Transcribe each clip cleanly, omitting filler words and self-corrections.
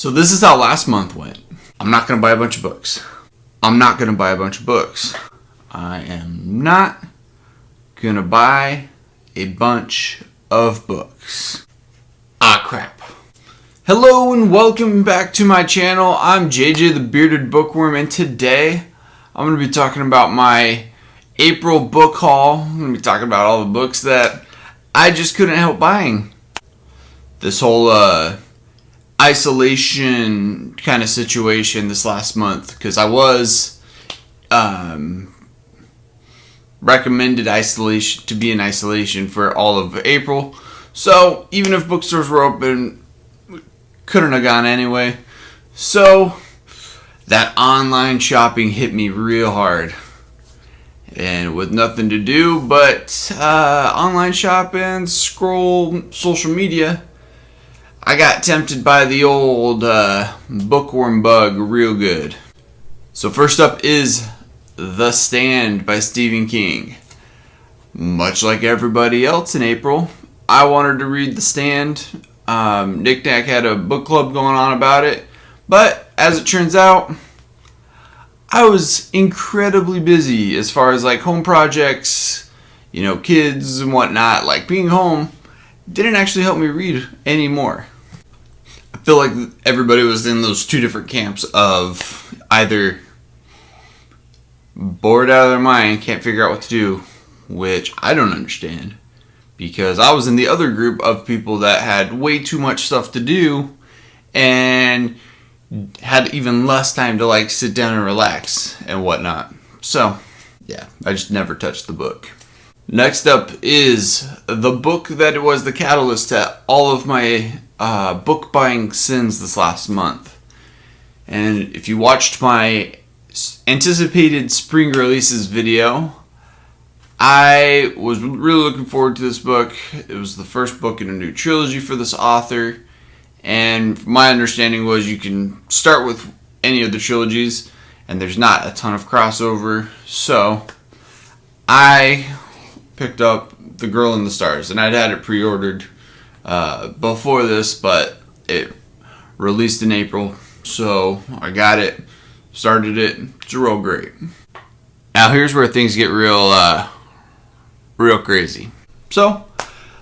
So this is how last month went. I'm not going to buy a bunch of books. I'm not going to buy a bunch of books. I am not going to buy a bunch of books. Ah, crap. Hello and welcome back to my channel. I'm JJ the Bearded Bookworm, and today I'm going to be talking about my April book haul. I'm going to be talking about all the books that I just couldn't help buying. This whole isolation kind of situation this last month, because I was recommended isolation to be in isolation for all of April. So even if bookstores were open, couldn't have gone anyway. So that online shopping hit me real hard, and with nothing to do but online shopping, scroll social media, I got tempted by the old bookworm bug real good. So first up is The Stand by Stephen King. Much like everybody else in April, I wanted to read The Stand. Nick Nack had a book club going on about it, but as it turns out, I was incredibly busy as far as like home projects, kids and whatnot. Like being home didn't actually help me read anymore. I feel like everybody was in those two different camps of either bored out of their mind, can't figure out what to do, which I don't understand, because I was in the other group of people that had way too much stuff to do and had even less time to like sit down and relax and whatnot. So yeah, I just never touched the book. Next up is the book that was the catalyst to all of my book buying sins this last month. And if you watched my anticipated spring releases video, I was really looking forward to this book. It was the first book in a new trilogy for this author, and my understanding was you can start with any of the trilogies and there's not a ton of crossover. So I picked up The Girl in the Stars, and I'd had it pre-ordered before this, but it released in April, so I got it, started it. It's real great. Now here's where things get real crazy. So,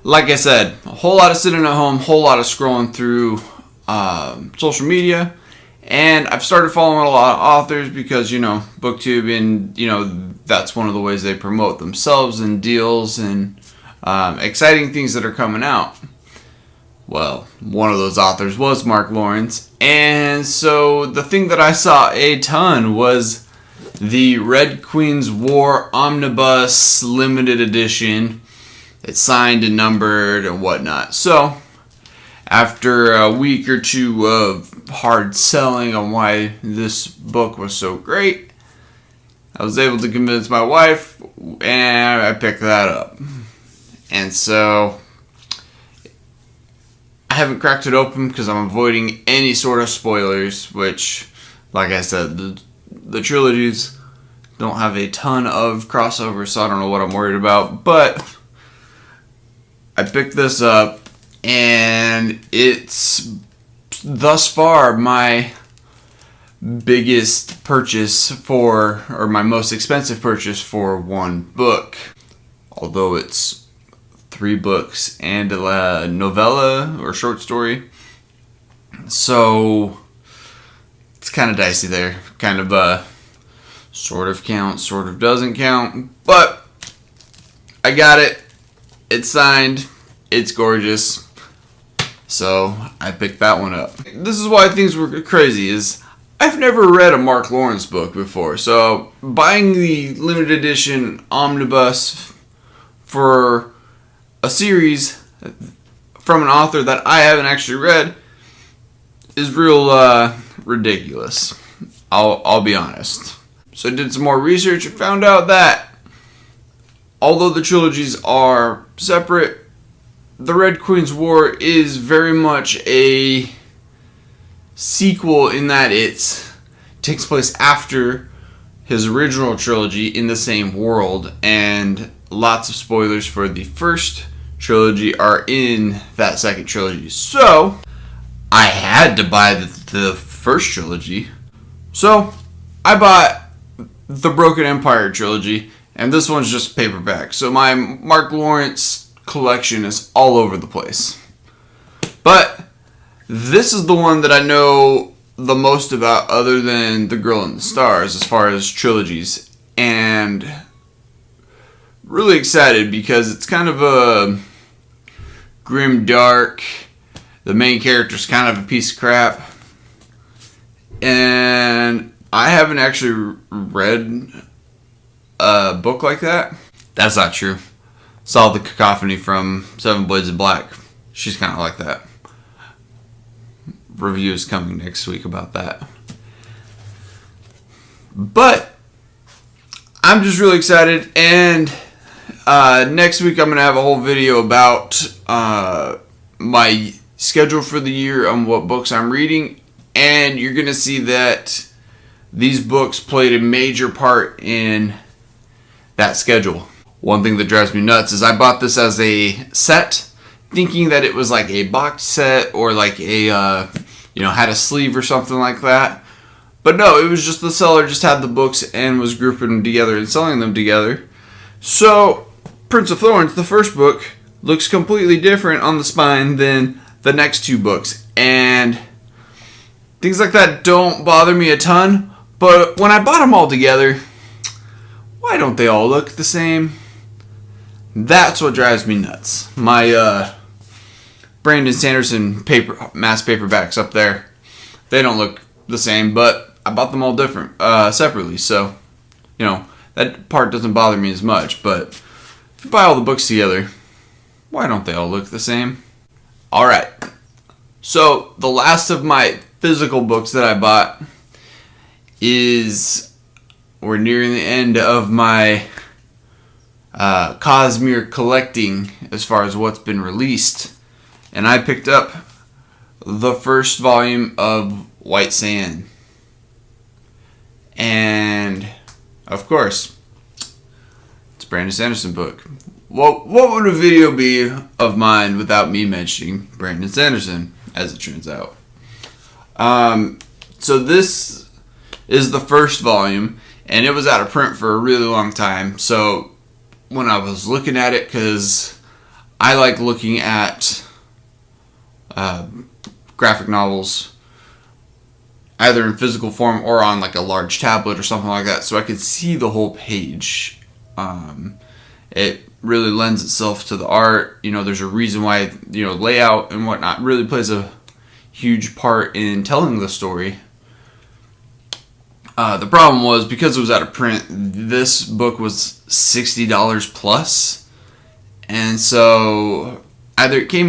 like I said, a whole lot of sitting at home, whole lot of scrolling through social media, and I've started following a lot of authors because, BookTube, and, that's one of the ways they promote themselves and deals and exciting things that are coming out. Well, one of those authors was Mark Lawrence, and so the thing that I saw a ton was the Red Queen's War Omnibus Limited Edition. It's signed and numbered and whatnot. So, after a week or two of hard selling on why this book was so great, I was able to convince my wife, and I picked that up. And so I haven't cracked it open because I'm avoiding any sort of spoilers, which, like I said, the trilogies don't have a ton of crossover, so I don't know what I'm worried about. But I picked this up, and it's thus far my biggest purchase or my most expensive purchase for one book. Although it's 3 books and a novella or short story. So it's kind of dicey there. Kind of sort of counts, sort of doesn't count. But I got it. It's signed. It's gorgeous. So I picked that one up. This is why things were crazy, is I've never read a Mark Lawrence book before. So buying the limited edition omnibus for a series from an author that I haven't actually read is real ridiculous. I'll be honest. So I did some more research and found out that although the trilogies are separate, The Red Queen's War is very much a sequel in that it takes place after his original trilogy in the same world, and lots of spoilers for the first trilogy are in that second trilogy. So I had to buy the the first trilogy. So I bought the Broken Empire trilogy, and this one's just paperback. So my Mark Lawrence collection is all over the place. But this is the one that I know the most about other than The Girl in the Stars as far as trilogies. And really excited because it's kind of a grim dark. The main character's kind of a piece of crap. And I haven't actually read a book like that. That's not true. Saw the Cacophony from Seven Blades of Black. She's kind of like that. Reviews coming next week about that. But I'm just really excited, and next week I'm going to have a whole video about my schedule for the year on what books I'm reading, and you're going to see that these books played a major part in that schedule. One thing that drives me nuts is I bought this as a set, thinking that it was like a box set or like a had a sleeve or something like that. But no, it was just the seller just had the books and was grouping them together and selling them together. So Prince of Thorns, the first book, looks completely different on the spine than the next two books. And things like that don't bother me a ton. But when I bought them all together, why don't they all look the same? That's what drives me nuts. My Brandon Sanderson mass paperbacks up there, they don't look the same, but I bought them all different, separately, so, that part doesn't bother me as much. But if you buy all the books together, why don't they all look the same? Alright, so the last of my physical books that I bought we're nearing the end of my Cosmere collecting as far as what's been released. And I picked up the first volume of White Sand. And, of course, it's a Brandon Sanderson book. What would a video be of mine without me mentioning Brandon Sanderson, as it turns out? So this is the first volume, and it was out of print for a really long time. So when I was looking at it, because I like looking at graphic novels either in physical form or on like a large tablet or something like that, so I could see the whole page. It really lends itself to the art. There's a reason why layout and whatnot really plays a huge part in telling the story. The problem was, because it was out of print, this book was $60 plus, and so either it came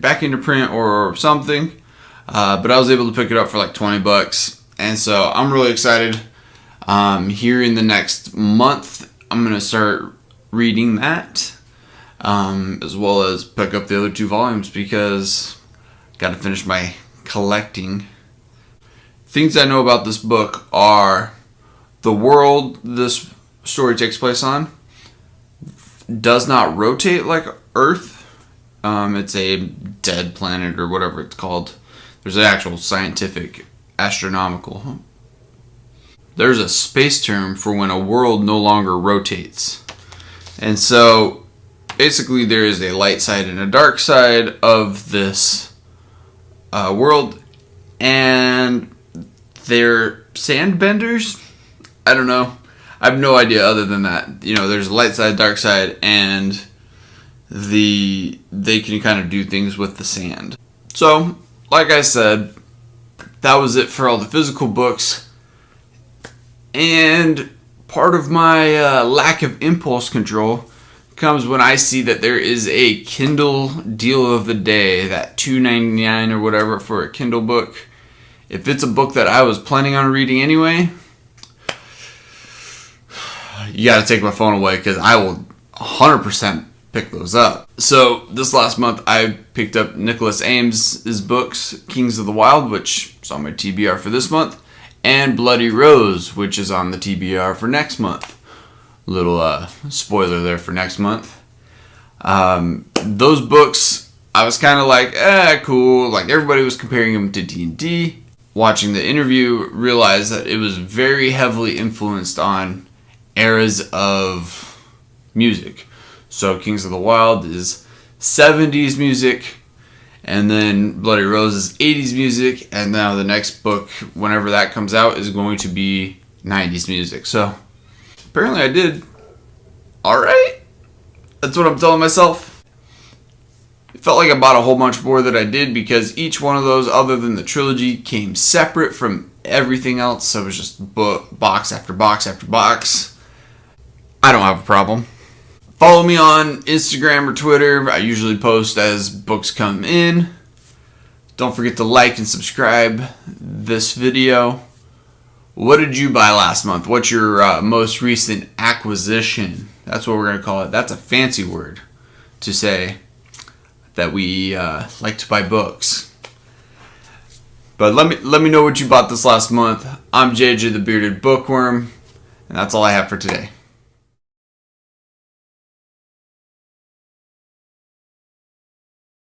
back into print or something, but I was able to pick it up for like $20, and so I'm really excited. Here in the next month, I'm going to start reading that, as well as pick up the other two volumes, because I got to finish my collecting. Things I know about this book are the world this story takes place on does not rotate like Earth. It's a dead planet or whatever it's called. There's an actual scientific, astronomical. There's a space term for when a world no longer rotates. And so basically there is a light side and a dark side of this world, and they're sandbenders? I don't know. I have no idea other than that. There's a light side, dark side, and they can kind of do things with the sand. So, like I said, that was it for all the physical books. And part of my lack of impulse control comes when I see that there is a Kindle deal of the day, that $2.99 or whatever for a Kindle book. If it's a book that I was planning on reading anyway, you gotta take my phone away, because I will 100% pick those up. So this last month I picked up Nicholas Ames's books, Kings of the Wild, which is on my TBR for this month, and Bloody Rose, which is on the TBR for next month. Little spoiler there for next month. Those books, I was kind of like, cool. Like, everybody was comparing them to D&D. watching the interview, realized that it was very heavily influenced on eras of music. So Kings of the Wild is 70s music, and then Bloody Rose is 80s music, and now the next book, whenever that comes out, is going to be 90s music. So apparently I did alright. That's what I'm telling myself. It felt like I bought a whole bunch more than I did because each one of those, other than the trilogy, came separate from everything else. So it was just box after box after box. I don't have a problem. Follow me on Instagram or Twitter. I usually post as books come in. Don't forget to like and subscribe this video. What did you buy last month? What's your most recent acquisition? That's what we're going to call it. That's a fancy word to say that we like to buy books. But let me know what you bought this last month. I'm JJ the Bearded Bookworm, and that's all I have for today.